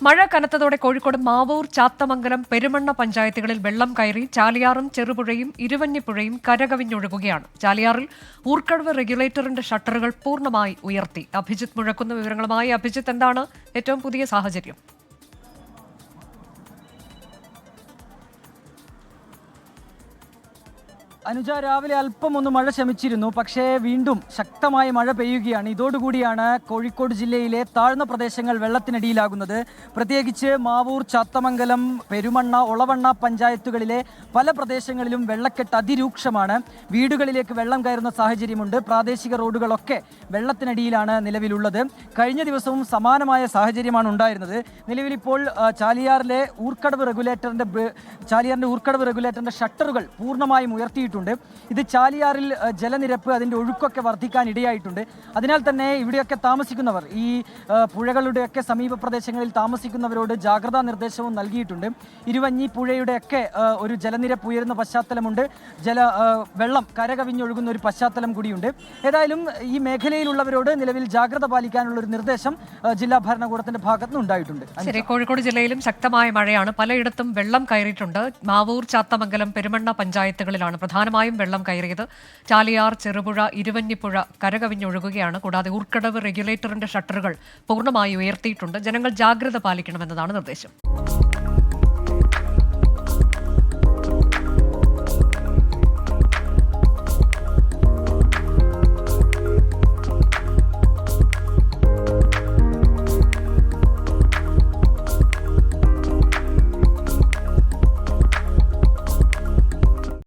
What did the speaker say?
മഴ കനത്തതോടെ കോഴിക്കോട് മാവൂർ, ചാത്തമംഗലം, പെരുമണ്ണ പഞ്ചായത്തുകളിൽ വെള്ളം കയറി ചാലിയാറും ചെറുപുഴയും ഇരുവഞ്ഞിപ്പുഴയും കരകവിഞ്ഞൊഴുകുകയാണ്. ചാലിയാറിൽ ഊർക്കടവ് റെഗുലേറ്ററിന്റെ ഷട്ടറുകൾ പൂർണ്ണമായി ഉയർത്തി. അഭിജിത്ത് മുഴക്കുന്ന വിവരങ്ങളുമായി. അഭിജിത്ത്, എന്താണ് ഏറ്റവും പുതിയ സാഹചര്യം? അനുജ, രാവിലെ അല്പം ഒന്ന് മഴ ശമിച്ചിരുന്നു, പക്ഷേ വീണ്ടും ശക്തമായ മഴ പെയ്യുകയാണ്. ഇതോടുകൂടിയാണ് കോഴിക്കോട് ജില്ലയിലെ താഴ്ന്ന പ്രദേശങ്ങൾ വെള്ളത്തിനടിയിലാകുന്നത്. പ്രത്യേകിച്ച് മാവൂർ, ചാത്തമംഗലം, പെരുമണ്ണ, ഒളവണ്ണ പഞ്ചായത്തുകളിലെ പല പ്രദേശങ്ങളിലും വെള്ളക്കെട്ട് അതിരൂക്ഷമാണ്. വീടുകളിലേക്ക് വെള്ളം കയറുന്ന സാഹചര്യമുണ്ട്. പ്രാദേശിക റോഡുകളൊക്കെ വെള്ളത്തിനടിയിലാണ് നിലവിലുള്ളത്. കഴിഞ്ഞ ദിവസവും സമാനമായ സാഹചര്യമാണ് ഉണ്ടായിരുന്നത്. നിലവിലിപ്പോൾ ചാലിയാറിന്റെ ഊർക്കടവ് റെഗുലേറ്ററിന്റെ ഷട്ടറുകൾ പൂർണ്ണമായും ഉയർത്തിയിട്ടുണ്ട്. ഇത് ചാലിയാറിൽ ജലനിരപ്പ്, അതിൻ്റെ ഒഴുക്കൊക്കെ വർദ്ധിക്കാൻ ഇടയായിട്ടുണ്ട്. അതിനാൽ തന്നെ ഇവിടെയൊക്കെ താമസിക്കുന്നവർ, ഈ പുഴകളുടെയൊക്കെ സമീപ പ്രദേശങ്ങളിൽ താമസിക്കുന്നവരോട് ജാഗ്രതാ നിർദ്ദേശവും നൽകിയിട്ടുണ്ട്. ഇരുവഞ്ഞി പുഴയുടെയൊക്കെ ഒരു ജലനിരപ്പ് ഉയരുന്ന പശ്ചാത്തലമുണ്ട്. വെള്ളം കരകവിഞ്ഞൊഴുകുന്ന ഒരു പശ്ചാത്തലം കൂടിയുണ്ട്. ഏതായാലും ഈ മേഖലയിലുള്ളവരോട് നിലവിൽ ജാഗ്രത പാലിക്കാനുള്ള ഒരു നിർദ്ദേശം ജില്ലാ ഭരണകൂടത്തിന്റെ ഭാഗത്തുനിന്ന് ഉണ്ടായിട്ടുണ്ട്. ശരി, കോഴിക്കോട് ജില്ലയിലും ശക്തമായ മഴയാണ്. പലയിടത്തും വെള്ളം കയറിയിട്ടുണ്ട്. മാവൂർ, ചാത്തമംഗലം, പെരുമണ്ണ പഞ്ചായത്തുകളിലാണ് പ്രധാനമായും വെള്ളം കയറിയത്. ചാലിയാർ, ചെറുപുഴ, ഇരുവഞ്ഞിപ്പുഴ കരകവിഞ്ഞൊഴുകുകയാണ്. കൂടാതെ ഊർക്കടവ് റെഗുലേറ്ററിന്റെ ഷട്ടറുകൾ പൂർണ്ണമായി ഉയർത്തിയിട്ടുണ്ട്. ജനങ്ങൾ ജാഗ്രത പാലിക്കണമെന്നതാണ് നിർദ്ദേശം.